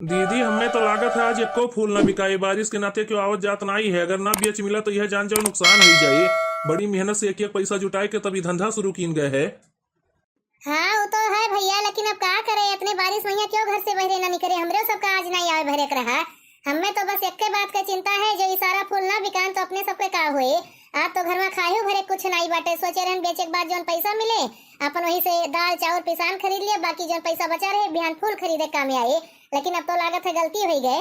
दीदी हमें तो लागत है आज एको फूल ना बिकाए। बारिश के नाते क्यों आवत जात नहीं है। अगर ना बेच मिला तो यह जान जाओ नुकसान हो जाए। बड़ी मेहनत से एक एक पैसा जुटाए के तभी धंधा शुरू कीन गए है। हाँ वो तो है भैया, लेकिन अब क्या करे, इतने बारिश भैया क्यों घर से बहरे ना निकले। हमरे सबका आज नहीं आवे भरे रहा। हमें तो बस एक के बात का चिंता है, जो सारा फूल ना बिकान तो अपने सबके का हुए। आप तो घर में खाए भरे कुछ नहीं बाटे। सोचे रहन बेचे के बाद जो पैसा मिले अपन वही से दाल चावल पिसान खरीद लिया, बाकी जो पैसा बचा रहे बिहान फूल खरीदे काम आए। लेकिन अब तो लागत है गलती हो गए।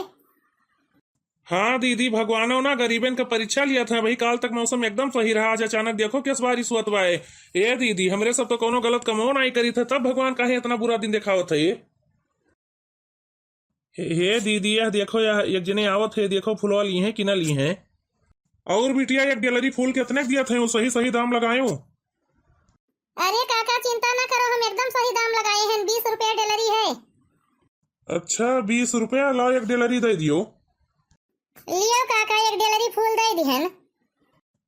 हाँ दीदी, भगवानों ना गरीबन का परीक्षा लिया था भाई। काल तक मौसम एकदम सही रहा, आज अचानक देखो किस बारिश हुआ है। ए दीदी, हमरे सब तो कोनो गलत कमो नहीं करी थे, तब भगवान काहे इतना बुरा दिन दिखावत है। हे दीदी, यह देखो, यह एक जने आवत है, देखो फुलवा ली है कि ना ली है। और बिटिया एक गैलरी फूल कितने दिया थे, सही सही दाम लगाए। अरे काका चिंता ना करो, हम एकदम सही दाम लगाए हैं। 20 रुपया डेलरी है। अच्छा 20 रुपया, लाओ एक डेलरी दे दियो। लियो काका, एक डेलरी फूल दे दिहन।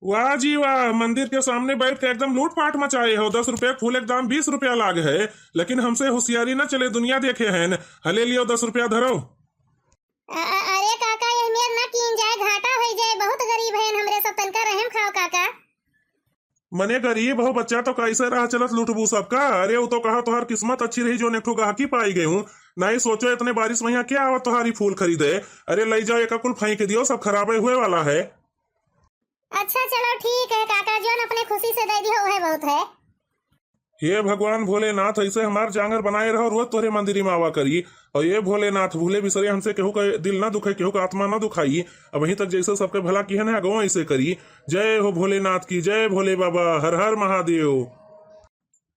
वाह जी वाह, मंदिर के सामने बैठ के एकदम लूटपाट मचाए हो। 10 रुपया फूल एक दाम 20 रुपया लाग है, लेकिन हमसे होशियारी न चले, दुनिया देखे हैं। हले लियो 10 रुपया धरो। अरे काका ये मेर ना कीन जाए, घाटा हो जाए। बहुत गरीब है, हमरे सब तनका रहम खाओ काका। मने गरीब हो बच्चा तो कैसे रहा चलत लूटबू सबका। अरे वो तो कहा तुम्हार किस्मत अच्छी रही जो नेठू गाहकी पाई गई हूँ। नहीं सोचो इतने बारिश में यहाँ क्या आवत तुम्हारी फूल खरीदे। अरे ले जाओ एक कुल फेंक दियो, सब खराबे हुए वाला है। अच्छा चलो ठीक है काका, जो अपने खुशी से दे दियो वह बहुत है। हे भगवान भोलेनाथ, ऐसे हमार जांगर बनाए रहो, रोज तोरे मंदिर में आवा करी। और ये भोलेनाथ भूले बिसरे हमसे केहू का दिल ना दुखे, केहू का आत्मा ना दुखाई। अब वहीं तक जैसे सबके भला की है ना, गो ऐसे करी। जय हो भोलेनाथ की जय, भोले बाबा हर हर महादेव।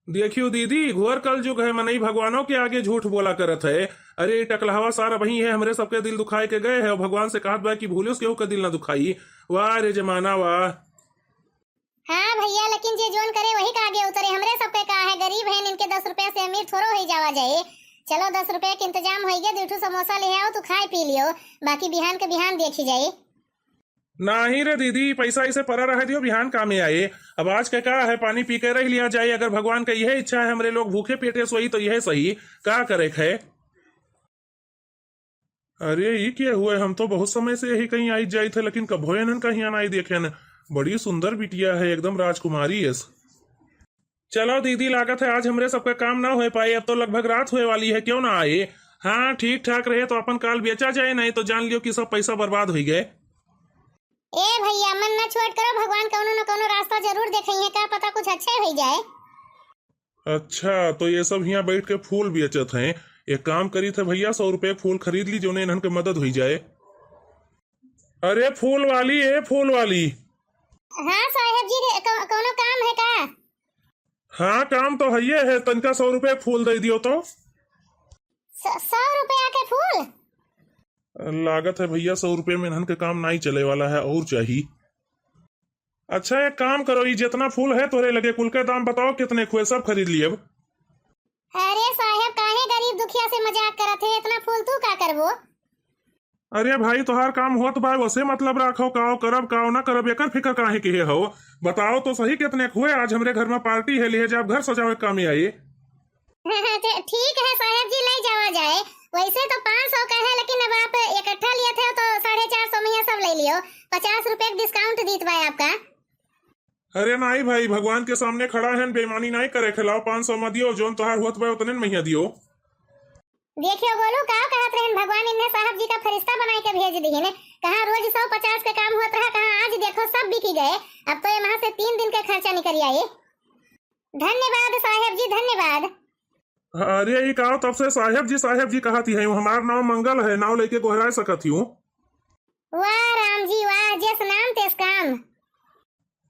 देखियो दीदी, घोर कल युग है, मनई भगवानों के आगे झूठ बोला करत है। अरे टकलहवा सारा वही है, हमरे सबके दिल दुखाए के गए है। और भगवान से कहत बा कि भूले केहू का दिल ना दुखाई। वाह रे जमाना वाह। हाँ भैया, लेकिन जे जोन करे वही का आगे उतरे। हमरे सब पे का है, गरीब है, इनके 10 रुपया से अमीर थोड़ो हो जावा जाए। चलो 10 रुपया के इंतजाम हो गया, 2 समोसा ले आओ तो खाए पी लियो, बाकी बिहान के बिहान देखी जाए। नहीं रे दीदी, पैसा इसे परा रह दियो, बिहान काम में आए। अब आज के का है, पानी पी के रह लिया जाए। अगर भगवान का यह इच्छा है हमरे लोग भूखे पेटे सोई तो यह सही का करे है। अरे ये क्या हुआ, हम तो बहुत समय से यही कहीं आई जाए थे, लेकिन कब हो कहीं आना देखे न। बड़ी सुंदर बिटिया है, एकदम राजकुमारी है। चलो दीदी, लागत है आज हमरे सबका काम ना हो पाए। अब तो लगभग रात होए वाली है, क्यों ना आए। हाँ ठीक ठाक रहे तो अपन काल बेचा जाए, नहीं तो जान लियो कि सब पैसा बर्बाद हो गए। ए भैया मन ना छोड़ करो, भगवान कोनो न कोनो रास्ता जरूर देखेंगे, क्या पता कुछ अच्छे हो जाए। अच्छा तो ये सब यहाँ बैठ के फूल बेचत हैं। एक काम करी थे भैया, 100 रुपये फूल खरीद ली, जो इन्हन के मदद हो जाए। अरे फूल वाली है, फूल वाली। हाँ साहेब जी, कोनो काम है का? हाँ काम तो है, तनका 100 रुपये फूल दे दियो तो। 100 रुपया के फूल? लागत है भैया 100 रुपये में इन्हन के काम नहीं चले वाला है, और चाहिए। अच्छा एक काम करो, ये जितना फूल है तोरे लगे कुल के दाम बताओ कितने खुए, सब खरीद लिए अब। अरे साहेब काहे गरीब दुखिया से मजाक करत है, इतना फूल तू का करबो? अरे भाई तोहार काम होत बा, वैसे मतलब रखो, काओ करब काओ ना करब एकर फिक्र काहे के हो। बताओ तो सही कितने हुए। आज हमरे घर में पार्टी है, लिए जब घर सजावे काम में आई। ठीक है साहेब जी, ले जावा जाए। वैसे तो 500 का है, लेकिन अब आप इकट्ठा लिए थे तो 450 में सब ले लियो। 50 रुपए डिस्काउंट दीत भाई आपका। अरे नहीं भाई, भगवान के सामने खड़ा है, बेईमानी नहीं करे। खिलाओ 500 में दियो, जोन तोहार हुत बा उतने में दियो। देखियो गोलू का कहत रहन, भगवान इन्हें साहब जी का फरिश्ता बना के भेज दी है। कहाँ रोज 150 का काम होता रहा, कहाँ आज देखो सब बिकी गए। अब तो यहाँ से 3 दिन का खर्चा निकल आए। धन्यवाद साहेब जी, धन्यवाद। अरे ये कहो तब से साहेब जी कहती है, हमारा नाम मंगल है, नाव लेके गोहरा सकती हूँ। वाह राम जी वाह, जिस नाम तेस काम।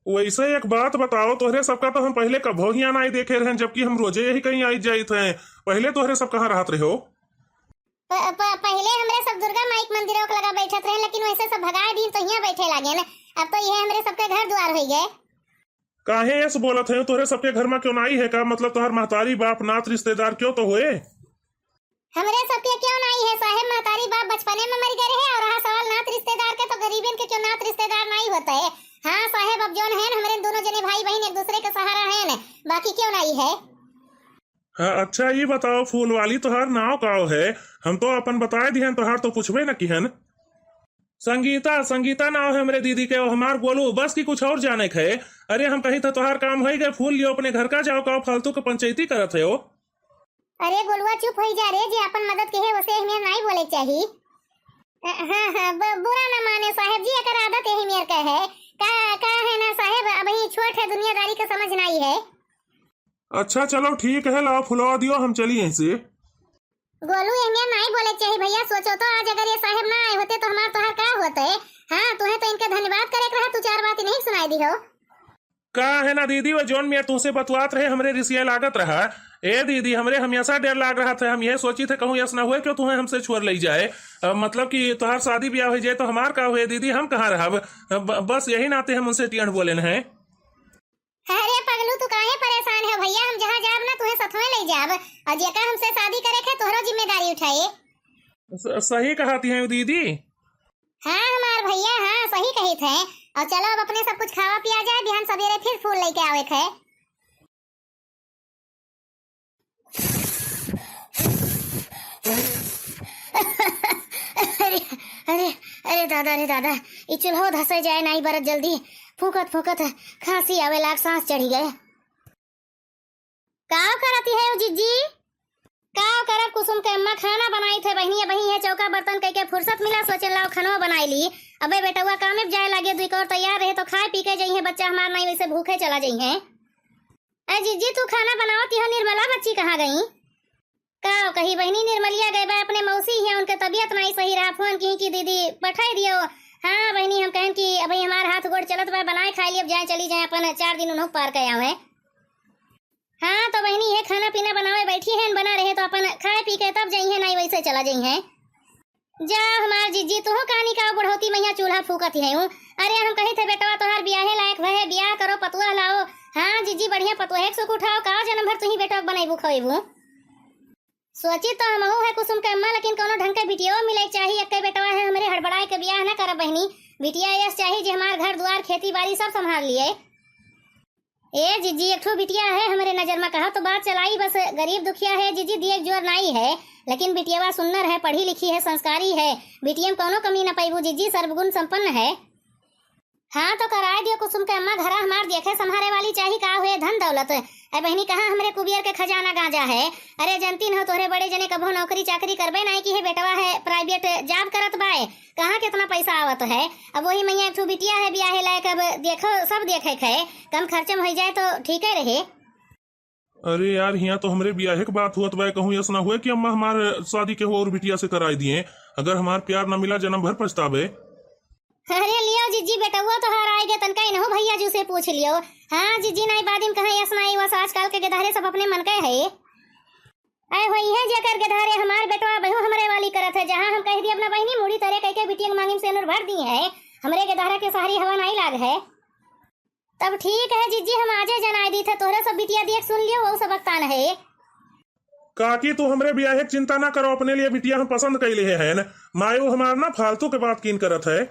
वैसे एक बात बताओ, तोहरे सबका तो हम पहले कभो ही नहीं देखे रहे, जबकि हम रोजे यही कहीं आई जाए थे। पहले तोहरे सब कहाँ रहते रहे हो? पहले हमरे सब दुर्गा माई के मंदिरों के लगा बैठत रहे, लेकिन वैसे सब भगाए दिन तो यहाँ बैठे लगे न। अब तो ये हमरे सबके घर द्वार हो गए। काहे ऐसे बोलत है, तोहरे सबके घर में क्यों नहीं है का? मतलब तोहर महतारी बाप नात रिश्तेदार क्यों तो हुए? हमरे सबके क्यों नहीं है साहेब, महतारी बाप बचपने में मर गए हैं। और रहा सवाल नात रिश्तेदार के, तो गरीबन के क्यों नात रिश्तेदार नहीं होता है। हाँ साहेब, अब जोन है हमारे दोनों जने भाई बहन एक दूसरे के सहारा है न, बाकी क्यों नहीं है। हाँ, अच्छा ये बताओ फूल वाली तोहार नाव काव है? हम तो अपन बताए दिहन तोहार तो पूछबे न किहन। संगीता संगीता नाव है मेरे दीदी के, और हमार बोलू बस की कुछ और जाने के है। अरे हम कही था तोहार काम हो गए, फूल लियो अपने घर का, जाओ का फालतू के पंचायती करत है हो। अरे गोलुआ चुप हो जा रे, जे अपन मदद के है उसे हमें नहीं बोले चाहिए। हाँ हाँ बुरा ना माने साहेब जी, अगर आदत यही मेर का है। का है ना साहेब, अभी छोट है, दुनियादारी का समझ नहीं है। अच्छा चलो ठीक है, लाओ फुलवा दियो, हम चली यहीं से। गोलू हमें नहीं बोले चाहिए भैया, सोचो तो आज अगर ये साहेब ना आए होते तो हमार तोहार का होते। हाँ तुम्हें तो इनका धन्यवाद करे के रहा, तू चार बात नहीं सुनाई दी हो। का है ना दीदी, वो जोन मियाँ तुमसे बतवात रहे हमरे रिसिया लागत रहा। ए दीदी हमरे हमेशा डर लाग रहा था, हम ये सोची थे कहूँ यस ना हुए क्यों तुम्हें हमसे छोड़ ले जाए। मतलब कि तुम्हार शादी ब्याह हो जाए तो हमार का हुए दीदी, हम कहाँ रहा। बस यही नाते हम उनसे टियन बोले हैं। अरे पगलू तू काहे परेशान है भैया, हम जहाँ जाब ना तुम्हें सथवे ले जाब, और जेका हमसे शादी करे के तोहरो जिम्मेदारी उठाए। सही कहती है दीदी। हाँ हमार भैया, हाँ सही कही थे। और चलो अब अपने सब कुछ खावा पिया जाए, बिहान सवेरे फिर फूल लेके आवे थे। अरे अरे अरे दादा रे दादा, ये चूल्हो धसे जाए नहीं बरत जल्दी, फूकत फूकत खांसी आवे लाग, सांस चढ़ी गए। काव करती है जीजी? काव करब कुसुम के अम्मा खाना बनाई थे, बहनी बही है, चौका बर्तन कह के फुर्सत मिला, सोचे लाओ खाना बनाई ली। अबे बेटा हुआ काम में जाए लगे, दुई और तैयार रहे तो खाए पी के जाइए, बच्चा हमार नहीं वैसे भूखे चला जाइए। अरे जीजी तू खाना बनावती हो, निर्मला बच्ची कहाँ गई? काव कही बहनी निर्मलिया गए बा अपने मौसी है, उनके तबीयत नहीं सही रहा, फोन की दीदी पठाई दियो। हाँ बहनी हम कहें कि अभी हमारे हाथ गोड़ चलत बा, बनाए खाई ली, अब जाए चली जाए अपन 4 दिन उन्हों पार कर आवे। हाँ तो बहनी है खाना पीना बनावे बैठी है, बना रहे तो अपन खाए पी के तब जाइए, नहीं वैसे चला जाइए। जा हमार जीजी तू कहानी का बढ़ोती मैया चूल्हा फूकती है हूँ। अरे हम कही थे बेटवा तोहार ब्याहे लायक भय, ब्याह करो पतुआ लाओ। हाँ जीजी बढ़िया पतुआ सुख उठाओ, का जन्म भर तू ही बेटा बनाईबू खवेबू। सोची तो हम है कुसुम के अम्मा, लेकिन कोनो ढंग के बिटिया मिले चाहिए, एक बेटवा है हमरे हड़बड़ाए के ब्याह न कर बहनी, बिटिया यस चाहिए जे हमार घर द्वार खेती बाड़ी सब संभाल लिए। ए जीजी एक ठो बिटिया है हमारे नजर में, कहा तो बात चलाई, बस गरीब दुखिया है जीजी, दिए जोर नहीं है, लेकिन बिटियावा सुंदर है, पढ़ी लिखी है, संस्कारी है, बिटिया में कोनो कमी न पाईबू जीजी, सर्वगुण संपन्न है। हाँ तो कराए दियो कुसुम के अम्मा, घरा हमार देखे संभारे वाली चाहिए, का हुए धन दौलत। अरे बहनी कहाँ हमरे कुबियर के खजाना गांजा है। अरे जनती न हो तोहरे बड़े जने कभो नौकरी चाकरी करबे नहीं की है, बेटवा है प्राइवेट जॉब करत बाए, कहाँ कितना पैसा आवत है। अब वही मैया एक बिटिया है ब्याहे लायक, अब देखो सब देखे है, कम खर्चे में हो जाए तो ठीक है रहे। अरे यार यहाँ तो हमरे ब्याहे की बात हुआ, तो कहूँ यस ना हुए कि अम्मा हमारे शादी के हो और बिटिया से कराई दिए, अगर हमार प्यार न मिला जन्म भर पछतावे। अरे लियो जीजी बेटा हुआ तो हार आएगा, तनका ही न हो भैया जी से पूछ लियो। हाँ जीजी नहीं बादिम कहा यस नहीं, बस आजकल के गधारे सब अपने मन के है। आए वही है जेकर गधारे हमार बेटवा बहु हमरे वाली करत है, जहाँ हम कह दी अपना बहनी मुड़ी तरे कह के बिटिया मांगिम से नूर भर दी है, हमरे गधारा के सहारी हवा नहीं लाग है। तब ठीक है जीजी, हम आजे जनाई दी थे, तोहरे सब बिटिया देख सुन लियो, वो सब तान है। काकी तू हमरे ब्याहे की चिंता ना करो, अपने लिए बिटिया हम पसंद कैले है न, मायो हमार ना फालतू के बात कीन करत है।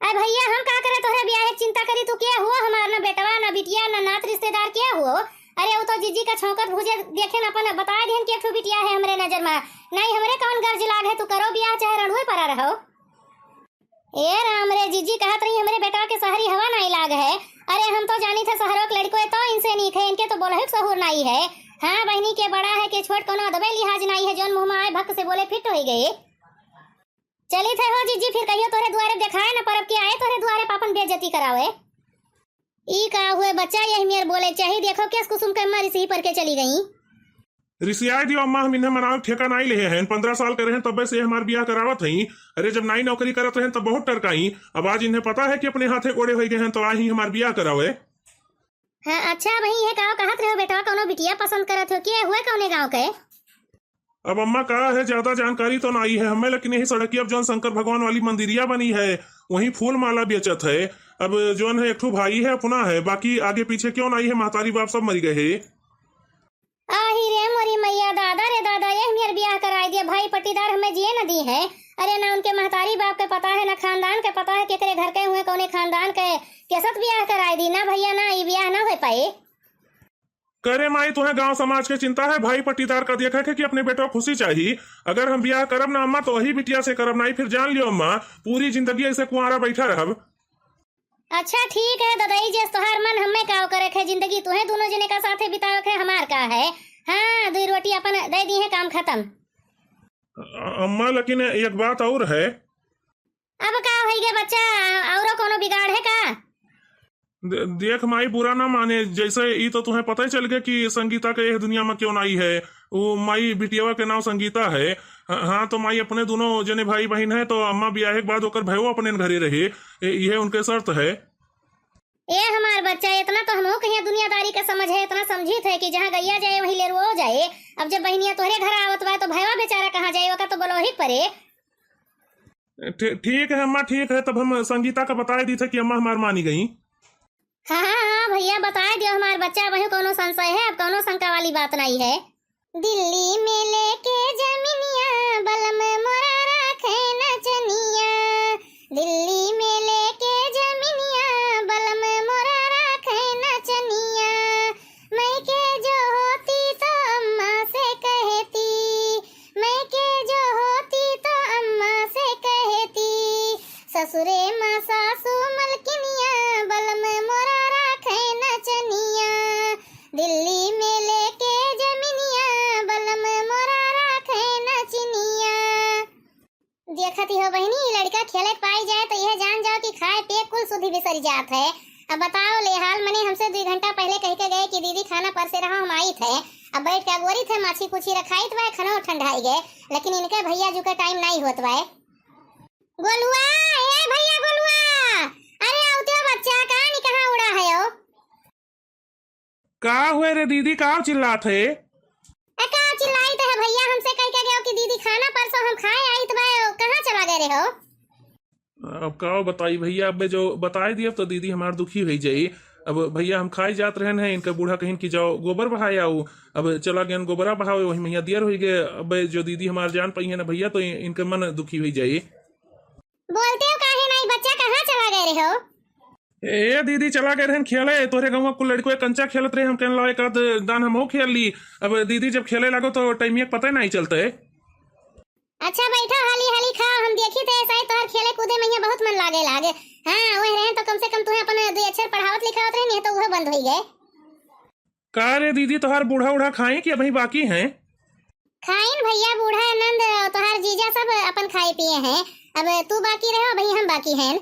अरे भैया हम का करे तोहरे ब्याह की चिंता करी, तू क्या हुआ हमार ना बेटवा ना बिटिया ना नात रिश्तेदार क्या हुआ। अरे वो तो जीजी का छौकत भुजे देखे न अपन बता दिहन कि एक बिटिया है हमरे नजर में, नहीं हमरे कौन गर्ज लाग है, तू करो ब्याह चाहे रणुए परा रहो। ए राम रे जीजी कहत रही हमरे बेटवा के शहरी हवा नहीं लाग है। अरे हम तो जानी थे शहरों के लड़को तो इनसे नहीं थे, इनके तो बोलहे सहूर नहीं है। हाँ बहनी के बड़ा है कि छोट कोनो दबे लिहाज नहीं है, जोन मुँह में आए भक्त से बोले फिट हो गए। चली थे हो जीजी, फिर कहियो तोरे द्वारे दिखाए न परब के आए तोरे द्वारे पापन बेइज्जती करावे। ई का हुए बच्चा यही मेर बोले चाहिए, देखो किस कुसुम के अम्मा रिसी पर के चली गई। रिसियाई दियो अम्मा, हम इन्हें मनाव ठेका नहीं ले हैं, 15 साल के रहे तब से हमार ब्याह करावत हई। अरे जब नई नौकरी करत रहे तब बहुत टरकाई, अब आज इन्हें पता है कि अपने हाथे कोड़े हो गए हैं तो आज ही हमार ब्याह करावे। हाँ अच्छा वही है, कहो कहत रहो बेटा कोनो बिटिया पसंद करत हो, के हुए कौने गाँव के? अब अम्मा कहा है ज्यादा जानकारी तो नहीं है हमें, लेकिन यही सड़किया जो शंकर भगवान वाली मंदिरिया बनी है वही फूल माला बेचत है। अब जो है एक ठो भाई है अपना है, बाकी आगे पीछे क्यों नहीं है, महतारी बाप सब मर गए है। आही रे मोरी मैया, दादा रे दादा ये मेर ब्याह कराई दिया, भाई पट्टीदार हमें जिए न दी है। अरे ना उनके महतारी बाप के पता है, ना खानदान के पता है, केकरे घर के हुए कौने खानदान के कैसत ब्याह कराई दी, ना भैया ना ये ब्याह ना हो पाए। करे माई तुम्हें गांव समाज के चिंता है, भाई पट्टीदार का देखा है कि अपने बेटो को खुशी चाहिए। अगर हम ब्याह करब ना अम्मा तो वही बिटिया से करब नहीं, फिर जान लियो अम्मा पूरी जिंदगी ऐसे कुंवारा बैठा रहब। अच्छा ठीक है दादाई, जैस तोहार मन हमें का करे है, जिंदगी तुम्हें दोनों जने का साथे बितावे है, हमार का है। हाँ 2 रोटी अपन दे दी है, काम खत्म। अम्मा लेकिन एक बात और है। अब का हो गया बच्चा, और कोनो बिगाड़ है का? देख माई बुरा ना माने, जैसे ये तो तुम्हें पता ही चल गया कि संगीता के यह दुनिया में क्यों नहीं है। वो माई बिटिया के नाम संगीता है। हाँ तो माई अपने दोनों जने भाई बहन है, तो अम्मा ब्याह के बाद होकर भयो अपने घरे रहे, यह उनके शर्त है। ये हमार बच्चा इतना तो हमो कहीं दुनियादारी का समझ है, इतना समझी थे कि जहाँ गैया जाए वहीं ले रो जाए। अब जब बहनिया तोहरे घर आवत बा तो भैया बेचारा कहाँ जाए, का तो बोलो ही परे। ठीक है अम्मा ठीक है, तब हम संगीता का बता दी थे कि अम्मा हमार मानी गई। हाँ हाँ हाँ भैया बता दियो, हमार बच्चा वही कोनो संशय है, अब कोनो शंका वाली बात नहीं है। दिल्ली में लेके जमीनिया बलम मोरा राखे नचनिया, दिल्ली में लेके जमीनिया बलम मोरा राखे नचनिया, मैं के जो होती तो अम्मा से कहती, मैं के जो होती तो अम्मा से कहती, ससुरे माँ सासू मलकिनिया बलम मोरा राखे नचनिया, दिल्ली में लेके जमीनिया बलम मोरा राखे नचनिया। देखती हो बहनी, लड़का खेले पाई जाए तो यह जान जाओ कि खाए पे कुल सुधी बिसरी जात है। अब बताओ ले हाल मने हमसे 2 घंटा पहले कह के गए कि दीदी खाना परसे रहा, हम आई थे। अब बैठ के गोरी थे, माछी कुछी रखाई तो खाना ठंडाई गए, लेकिन इनके भैया जो का टाइम नहीं होत बा। गोलुआ ए भैया गोलुआ, अरे आउते हो बच्चा, कहां नहीं कहां उड़ा है हो? का हुए रे दीदी, का चिल्लात है? का चिल्लाई तो है भैया, हमसे कह के गए कि दीदी खाना परसों हम खाए आई तो कहां चला गए रे हो? अब का बताई भैया, अब जो बताई दिए तो दीदी हमार दुखी हो जाई। अब भैया हम खाई जात रहे हैं, इनका बूढ़ा कहीं की जाओ गोबर बहाए आओ, अब चला गया गोबरा बहाओ, वही मैया दियर हो गए। अब जो दीदी हमार जान पाई है ना भैया, तो इनका मन दुखी हो जाए। बोलते हो काहे नहीं बच्चा, कहां चला गए रे हो? ए दीदी चला गए रहन खेले, तोरे गाँव कुल लड़को कंचा खेलत रहे, हम कहने ला एक आध दान हम खेल ली। अब दीदी जब खेले लगो तो टाइमिया पता नहीं चलता है। अच्छा बैठो, हाली हाली खाओ, हम देखी थे ऐसा ही तोहर खेले कूदे में यहाँ बहुत मन लागे लागे। हाँ वही रहे तो कम से कम तुम्हें अपने 2 अक्षर पढ़ावत लिखावत रहे, नहीं तो वह बंद हो गए। का रे दीदी तोहार बूढ़ा उड़ा खाए कि अभी बाकी हैं? खाइन भैया, बूढ़ा आनंद तोहार जीजा सब अपन खाए पिए हैं, अब तू बाकी रहो, भैया हम बाकी हैं।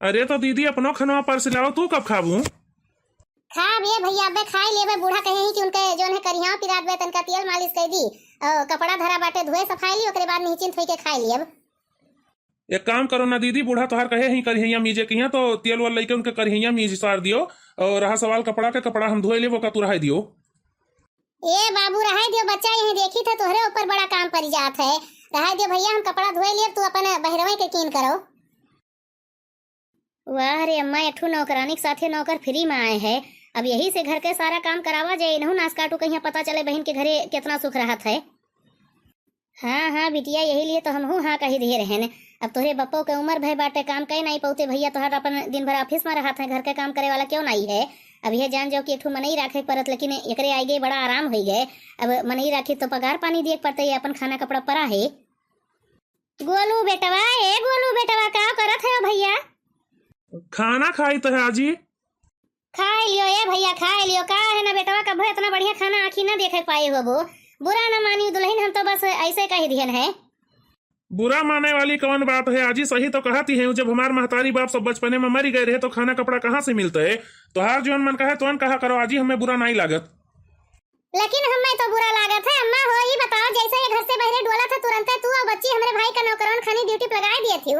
अरे तो दीदी अपनो खनवा पर से लाओ, तू कब खाबू? खा बे भैया, अब खाई लेबे, बूढ़ा कहे ही कि उनके जोन है करिया पिरात बे तनका तेल मालिश कर दी और कपड़ा धरा बाटे धोए सफाई ली, ओकरे बाद निश्चिंत होके खाई ली। अब एक काम करो ना दीदी, बूढ़ा तोहार कहे ही करिया मीजे किया तो तेल वाल लेके उनके करिया मीज सार दियो, और रहा सवाल कपड़ा के, कपड़ा हम धोए ले वो का तू रहा दियो। ए बाबू रहा दियो बच्चा, यही देखी थे तोहरे ऊपर बड़ा काम पड़ जात है, रहा दियो भैया, हम कपड़ा धोए लिए, तू अपन बहरवे के कीन करो। वाह रे अम्मा, एठू नौकरानी के साथे नौकर फ्री में आए हैं। अब यही से घर के सारा काम करावा जाए, इन्हों नाश काटू कहीं पता चले बहन के घरे कितना सुख रहा है। हाँ हाँ बिटिया, यही लिए तो हम हूँ हाँ कही दिए रहन। अब तोहरे बप्पो के उम्र भय बाटे, काम कहीं नहीं पौते भैया, तोहर अपन दिन भर ऑफिस में रहा था, घर के काम करे वाला क्यों नहीं है। अब यह जान जाओ कि एक मनई राखे परत, लेकिन एकरे आई गए बड़ा आराम हो गए। अब मनई राखी तो पगार पानी दिए पड़ते, अपन खाना कपड़ा परा है। गोलू बेटवा, ए गोलू बेटवा, का करत है भैया? खाना खाई तो है आजी। खाए लियो ए भैया, खाए लियो, का है ना बेटवा, कब इतना बढ़िया खाना आखी ना देखे पाए हो, वो बुरा ना मानी दुल्हन, हम तो बस ऐसे कह दिहन है। बुरा माने वाली कौन बात है आजी, सही तो कहती है, जब हमार महतारी बाप सब बचपने में मरी गए रहे तो खाना कपड़ा कहाँ से मिलता है। तो हर जोन मन कहे तो कहा करो आजी, हमें बुरा नहीं लागत। लेकिन हमें तो बुरा लागत है अम्मा, हो ही बताओ, जैसे ये घर से बहरे डोला था तुरंत तू और बच्ची हमारे भाई का नौकरान खानी ड्यूटी लगा दिए थी।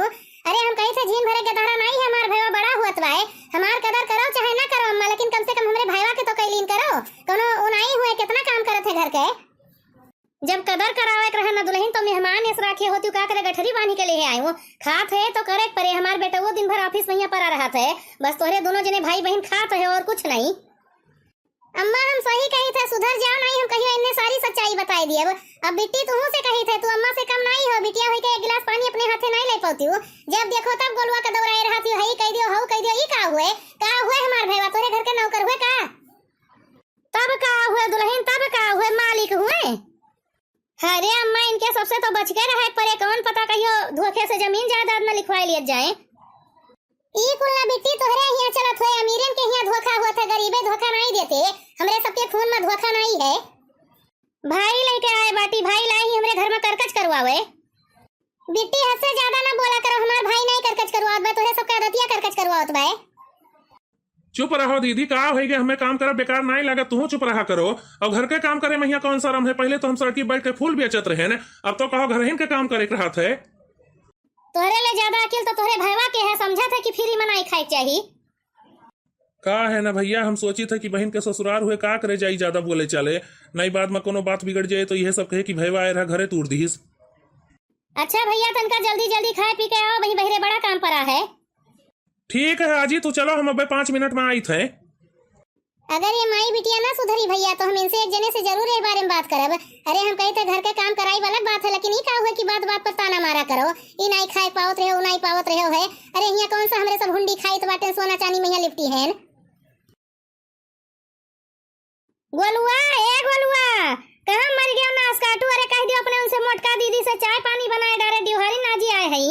अरे हम कहीं से झीन भरे के धारा नहीं है, हमार भाईवा बड़ा हुआ है, हमार कदर करो चाहे ना करो अम्मा, लेकिन कम से कम हमारे भाईवा के तो कैलीन करो, कोनो उनाई हुए कितना काम करत है घर के। जब कदर करावे रहा ना दुल्हन तो मेहमान ऐसा राखे होती, का करे गठरी बांधी के लिए आई वो खात है तो करे परे। हमार बेटा वो दिन भर ऑफिस में यहाँ पर रहा था, बस तोहरे दोनों जने भाई बहन खात है और कुछ नहीं। अम्मा हम सही कही थे, सुधर जाओ, नहीं हम कहियो इन्ने सारी सच्चाई बताई दी। अब बिट्टी तू से कही थे, तू अम्मा से कम नहीं हो, बिटिया हुई के 1 गिलास पानी अपने हाथे नहीं ले पाती हूँ, जब देखो तब गोलुआ का दौड़ाए रहती हूँ, हई कह दियो हऊ कह दियो, ई का हुए हमार भैया तोरे घर के नौकर हुए का? तब का हुए दुल्हन, तब का हुए मालिक हुए। अरे अम्मा इनके सबसे तो बच के रहे, पर कौन पता कहियो धोखे से जमीन जायदाद न लिखवाई लिए जाए। ई कुलना बिट्टी तोहरे यहाँ चलत हुए, अमीरन के यहाँ धोखा हुआ था, गरीबे धोखा नहीं देते। हमरे सबके खून में धोखा नहीं है। भाई लेके आए बाटी, भाई लाई हमरे घर में करकच करवावे। बिट्टी हद से ज्यादा ना बोला करो, हमार भाई नहीं करकच करवावत बा, तोहरे सबका रतिया करकच करवावत बा। चुप रहो दीदी, का हो गया, हमें काम करा बेकार नहीं लगा, तू चुप रहा करो। और घर के काम करे में यहाँ कौन सा रम है, पहले तो हम सड़की बैठ के फूल बेचत रहे न, अब तो कहो घर के काम करे रहा थे। तोहरे ले ज्यादा अकिल तो तोहरे भैया के है, समझा था कि फ्री में नहीं खाए चाहिए। का है ना भैया, हम सोची थे कि बहन के ससुराल हुए का करे जाई, ज्यादा बोले चले नहीं, बाद में कोनो बात बिगड़ जाए तो यह सब कहे कि भैया आए रहा घरे तूर दीस। अच्छा भैया तनका जल्दी जल्दी खाए पी के आओ, वही बहरे बड़ा काम पड़ा है। ठीक है आजी, तू चलो, हम अब 5 मिनट में आई थे। अगर ये माई बिटिया ना सुधरी भैया तो हम इनसे एक जने से जरूर इस बारे में बात करब। अरे हम कही थे घर के काम कराई अलग बात है, लेकिन ये का हुआ कि बात बात पर ताना मारा करो, ये नहीं खाए पावत रहे, नहीं पावत रहे है। अरे यहाँ कौन सा हमरे सब हुंडी खाई तो बाटे सोना चांदी में यहाँ लिपटी है। गोलुआ, ए गोलुआ, कहाँ मर गया नास काटू। अरे कह दियो अपने उनसे मोटका दीदी से चाय पानी बनाए डारे, दिवारी नाजी आए है।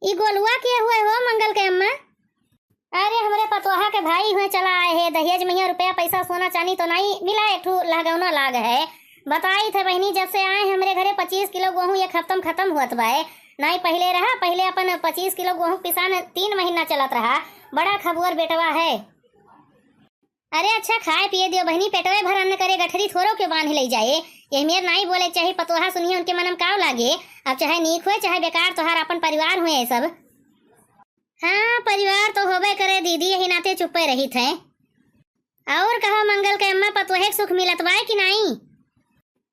ई गोलुआ के हुए हो मंगल के अम्मा? अरे हमरे पतोहा के भाई हुए चला आए है, दहेज में रुपया पैसा सोना चांदी तो नहीं मिला, एक ठू लागौना लाग है। बताई थे बहनी जब से आए हमरे घरे 25 किलो गेहूं ये खत्म हुआ बाय, नहीं पहले रहा, पहले अपन 25 किलो गेहूं पिसान 3 महीना चलत रहा, बड़ा खबुअर बेटवा है। अरे अच्छा खाए पिए दियो बहनी, पेटवे भर अन्न करे, गठरी थोरो के बांध ले जाए। ये मेर नहीं बोले चाहिए, पतोहा सुनिए उनके मनम काव लागे। अब चाहे नीक हुए चाहे बेकार, तोहार अपन परिवार हुए ये सब। हाँ परिवार तो होबे करे दीदी, यही नाते चुप्पे रही थे। और कहो मंगल के अम्मा, पतोहे सुख मिलत बाय कि नहीं?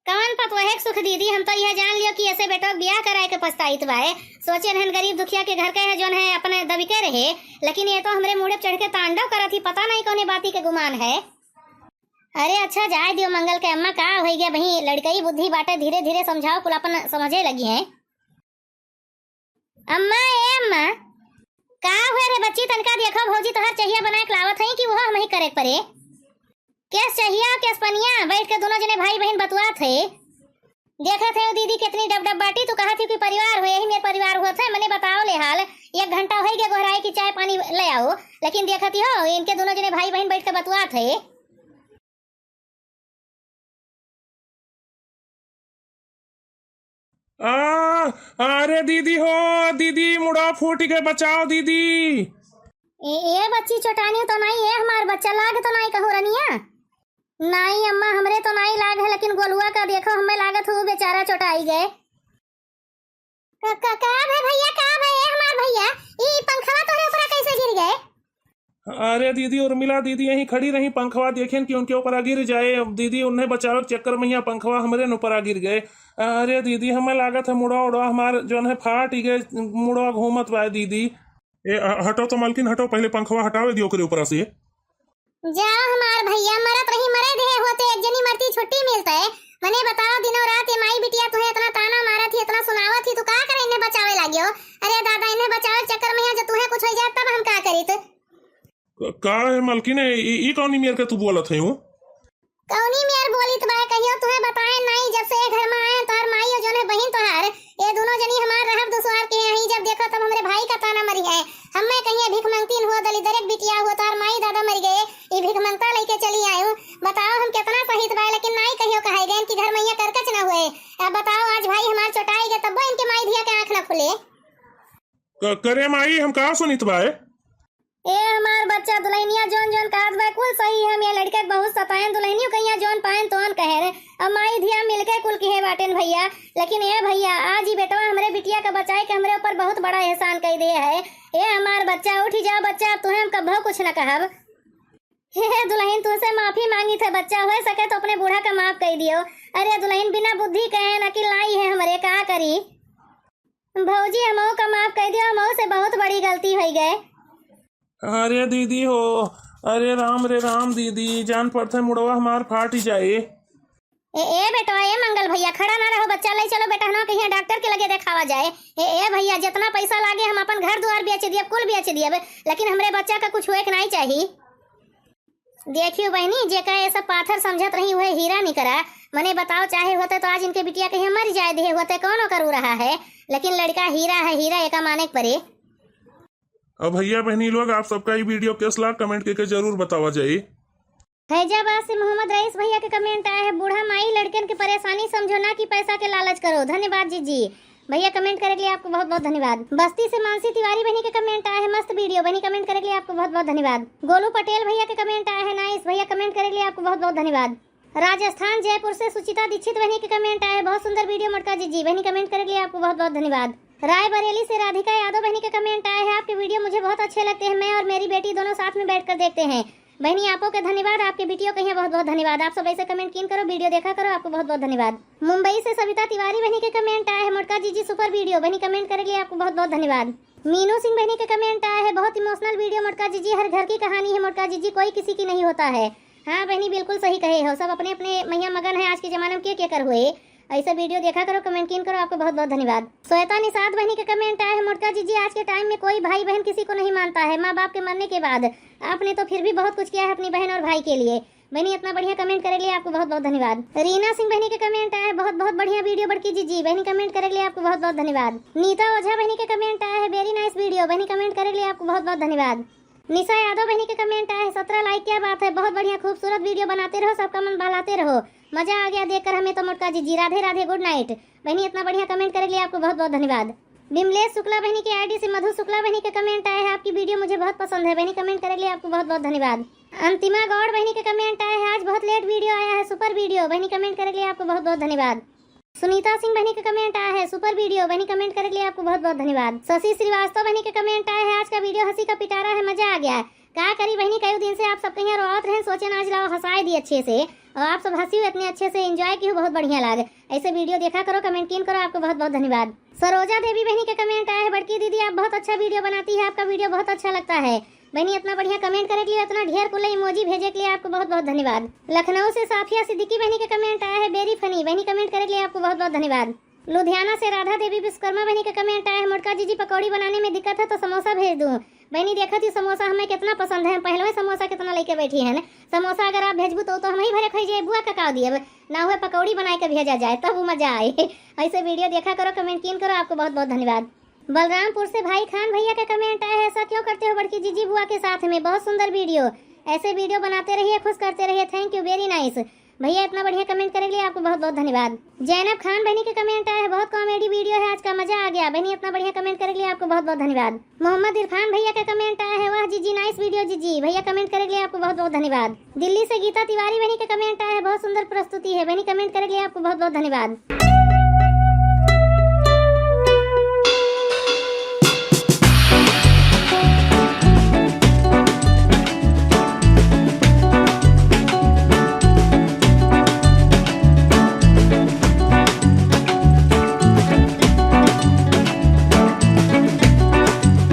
कौन पतोहे सुख दीदी, हम तो यह जान लियो कि ऐसे बेटो ब्याह कराए के पछताइत बाय। सोचे रहन गरीब दुखिया के घर के है जोन है अपने दबिके रहे, लेकिन ये तो हमरे मुड़े चढ़ के तांडव करत ही, पता नहीं कौने बाती के गुमान है। अरे अच्छा जाए दियो मंगल के अम्मा, का हो गया भाई, लड़कई बुद्धि बाटे, धीरे धीरे समझाओ, कुल अपन समझे लगी है। अम्मा ए अम्मा, का हुए रे बच्ची, तनका देखो भौजी तोहर चाहिए बनाए के लावत है कि वो हम ही करे परे। केस चाहिए केस पनिया, बैठ के दोनों जने भाई बहन बतुआ थे। देखा थे दीदी कितनी डब डब बाटी, तू कहा थी कि परिवार हुए, यही मेरे परिवार हुआ था। मैंने बताओ ले हाल 1 घंटा हो गया गोहराई की चाय पानी ले आओ, लेकिन देखा थी हो इनके दोनों जने भाई बहन बैठ के बतुआ थे। अरे दीदी हो, दीदी मुड़ा फूट के बचाओ दीदी। ए बच्ची चोटानी तो नहीं है, हमार बच्चा लाग तो नहीं कहो रनिया। नहीं अम्मा हमरे तो नहीं लाग है, लेकिन गोलुआ का देखो हमें लागत हो बेचारा चोटाई गए। का है भैया, का है हमार भैया, ई पंखवा तोरे ऊपर कैसे गिर गए? अरे दीदी उर्मिला दीदी यहीं खड़ी रही, पंखवा देखें कि उनके ऊपर गिर जाए। अब दीदी उन्हें बचाव के चक्कर में यहाँ पंखवा हमारे ऊपर गिर गए। अरे दीदी हमें लागत है मुड़ा उड़ा हमार जो है फाट ही गए, मुड़ा घूमत बा दीदी। ए हटो तो मालकिन हटो, पहले पंखवा हटावे दियो के ऊपर से। जाओ हमार भैया, मरत रही मरे दे होते, एक जनी मरती छुट्टी मिलता है। मने बताओ दिनों रात ये माई बिटिया तुम्हें इतना ताना मारा थी, इतना सुनावा थी, तू का करे इन्हें बचावे लागियो? अरे दादा इन्हें बचावे चक्कर में जब तुम्हें कुछ हो जाए तब हम का करी? का है मालकिन, ई कौनी मेर के तू बोलत है? कौनी मेर बोली तो भाई कहियो तुम्हें बताए नहीं, जब से घर में आए तोहर माई और जोने बहन तोहार ये दोनों जनी हमार रहब दुसवार के यहीं जब देखो तब हमरे भाई का ताना मरी है। हमें कहिए भीख मंगतीन हुआ, दलिदर एक बिटिया हुआ, तोहर माई दादा मर गए, ये भीख मंगता लेके चली आयु। बताओ हम कितना सहित बा, लेकिन नहीं कहियो कहे गए कि घर में यहाँ करकच ना हुए। अब बताओ आज भाई हमार चोटाई गए तब इनके माई धिया के आंख न खुले। करे माई हम का सुनित बाए? ए हमार बच्चा दुल्हनिया जोन जोन कहत बा कुल सही है, मैं लड़के बहुत सतायन दुल्हनियों कहिया जोन पायन तोन कहे रे। अब माई धिया मिलके कुल कहे बाटेन भैया, लेकिन ए भैया आज ही बेटवा हमरे बिटिया का बचाए के हमरे ऊपर बहुत बड़ा एहसान कर दिए है। ए हमार बच्चा उठी जा बच्चा, तुहे हम कभो कुछ न कहब। हे दुल्हन तुझसे माफी मांगी थे, बच्चा हो सके तो अपने बूढ़ा का माफ कर दियो। अरे दुल्हन बिना बुद्धि कहे न कि लाई है हमरे, का करी? भौजी हमो का माफ कर दियो, हमो से बहुत बड़ी गलती हो गए। अरे दीदी हो, अरे राम रे राम दीदी, जान पड़ते मुड़वा हमार फाट ही जाए। ए बेटा ए मंगल भैया खड़ा ना रहो, बच्चा ले चलो बेटा ना कहीं डॉक्टर के लगे दिखावा जाए। ए भैया जितना पैसा लागे हम अपन घर द्वार बेच दिए, कुल बेच दिए, लेकिन हमरे बच्चा का कुछ हुए नहीं चाहिए। देखियो बहनी, जेका ये सब पाथर समझत रही हुए हीरा नहीं करा। मने बताओ, चाहे होते तो आज इनके बिटिया कहीं मर जाए, दे होते कौन करू रहा है, लेकिन लड़का हीरा है, हीरा एका माने के परे। अब भैया बहनी लोग, आप सबका ये वीडियो कैसा लगा कमेंट करके जरूर बतावा जाए। फैजाबाद से मोहम्मद रईस भैया के कमेंट आए हैं, बूढ़ा माई लड़कन की परेशानी समझो ना कि पैसा के लालच करो। धन्यवाद जी भैया, कमेंट करने के लिए आपको बहुत बहुत धन्यवाद। बस्ती से मानसी तिवारी बहनी के कमेंट आए हैं, मस्त वीडियो बहनी, कमेंट करने के लिए आपको बहुत बहुत धन्यवाद। गोलू पटेल भैया के कमेंट आए हैं, नाइस भैया, कमेंट करने के लिए आपको बहुत बहुत धन्यवाद। राजस्थान जयपुर से सुचिता दीक्षित बहनी के कमेंट आए, बहुत सुंदर वीडियो मटका जी बहनी, कमेंट करने के लिए आपको बहुत बहुत धन्यवाद। रायबरेली से राधिका यादव बहनी के कमेंट आए हैं, आपके वीडियो मुझे बहुत अच्छे लगते हैं, मैं और मेरी बेटी दोनों साथ में बैठकर देखते हैं। बहनी आपको के धन्यवाद, आपके वीडियो कहिए बहुत बहुत धन्यवाद। आप सब ऐसे कमेंट किन करो, वीडियो देखा करो, आपको बहुत बहुत धन्यवाद। मुंबई से सविता तिवारी बहनी के कमेंट आए हैं, मोटका जी सुपर वीडियो बहनी, कमेंट करने के लिए आपको बहुत बहुत धन्यवाद। मीनू सिंह बहनी के कमेंट आए हैं, बहुत इमोशनल वीडियो मोटका जी, हर घर की कहानी है मोटका जी, कोई किसी की नहीं होता है। हाँ बहनी, बिल्कुल सही कहे हो, सब अपने अपने मैया मगन है, आज के जमाने में क्या कर हुए। ऐसा वीडियो देखा करो, कमेंट किन करो, आपको बहुत बहुत धन्यवाद। श्वेता निषाद बहनी के कमेंट आए हैं, मोटका जी आज के टाइम में कोई भाई बहन किसी को नहीं मानता है, माँ बाप के मरने के बाद। आपने तो फिर भी बहुत कुछ किया है अपनी बहन और भाई के लिए। बहनी इतना बढ़िया कमेंट करे लिए आपको बहुत बहुत धन्यवाद। रीना सिंह बहनी के कमेंट आए, बहुत बहुत बढ़िया वीडियो बड़की जी बहनी, कमेंट करे लिए आपको बहुत बहुत धन्यवाद। नीता ओझा बहनी के कमेंट आए हैं, वेरी नाइस वीडियो बहनी, कमेंट करे लिए आपको बहुत बहुत धन्यवाद। निशा यादव बहनी के कमेंट आए, 17 लाइक, क्या बात है, बहुत बढ़िया खूबसूरत वीडियो बनाते रहो, सबका मन बहलाते रहो, मजा आ गया देखकर हमें तो मोटका जी राधे राधे, गुड नाइट। बहनी इतना बढ़िया कमेंट करे लिए आपको बहुत बहुत धन्यवाद। बिमलेश शुक्ला बहनी के आईडी से मधु शुक्ला बहनी के कमेंट आए हैं, आपकी वीडियो मुझे बहुत पसंद है बहनी, कमेंट करे लिए आपको बहुत बहुत धन्यवाद। अंतिमा गौड़ बहनी के कमेंट आए हैं, आज बहुत लेट वीडियो आया है, सुपर वीडियो बहनी, कमेंट करे लिए आपको बहुत बहुत धन्यवाद। सुनीता सिंह बहनी के कमेंट आया है, सुपर वीडियो बहनी, कमेंट करे लिए आपको बहुत बहुत धन्यवाद। शशि श्रीवास्तव बहनी के कमेंट आए हैं, आज का वीडियो हंसी का पिटारा है, मजा आ गया। क्या करी बहनी, कई दिन से आप सबके यहाँ रोत रहे, सोचे आज लाओ हंसाए दी अच्छे से, और आप सब हंसी इतने अच्छे से एंजॉय की, बहुत बढ़िया लगे। ऐसे वीडियो देखा करो, कमेंट किन करो, आपको बहुत बहुत धन्यवाद। सरोजा देवी बहनी के कमेंट आए हैं, बड़की दीदी आप बहुत अच्छा वीडियो बनाती है, आपका वीडियो बहुत अच्छा लगता है बहनी, इतना बढ़िया कमेंट करने के लिए, इतना ढेर कुल इमोजी भेजे के लिए आपको बहुत बहुत धन्यवाद। लखनऊ से साफिया सिद्दीकी बहनी के कमेंट आया है, वेरी फनी बहनी, कमेंट करने के लिए आपको बहुत बहुत धन्यवाद। लुधियाना से राधा देवी विश्वकर्मा बहनी के कमेंट आए हैं, मोटका जी पकौड़ी बनाने में दिक्कत है तो समोसा भेज दूं। बहनी देखा थी समोसा हमें कितना पसंद है, पहले ही समोसा कितना लेके बैठी है ना, समोसा अगर आप भेजबू तो हम ही भरे खाई जाए, बुआ का दिए ना हुए पकौड़ी बना के भेजा जाए, तब वो मजा आए। ऐसे वीडियो देखा करो, कमेंट किन करो, आपको बहुत बहुत धन्यवाद। बलरामपुर से भाई खान भैया के कमेंट आए हैं, ऐसा क्यों करते हो बड़की जीजी बुआ के साथ में, बहुत सुंदर वीडियो, ऐसे वीडियो बनाते रहिए, खुश करते रहिए, थैंक यू, वेरी नाइस भैया, इतना बढ़िया कमेंट करने के लिए आपको बहुत बहुत धन्यवाद। जैनब खान बहनी के कमेंट आए हैं, बहुत कॉमेडी वीडियो है, आज का मजा आ गया बहनी, इतना बढ़िया कमेंट करने के लिए आपको बहुत बहुत धन्यवाद। मोहम्मद इरफान भैया के कमेंट आए हैं, वाह जीजी नाइस वीडियो जीजी भैया, कमेंट करने के लिए आपको बहुत बहुत धन्यवाद। दिल्ली से गीता तिवारी बहनी के कमेंट आए हैं, बहुत सुंदर प्रस्तुति है बहनी, कमेंट करने के लिए आपको बहुत बहुत धन्यवाद।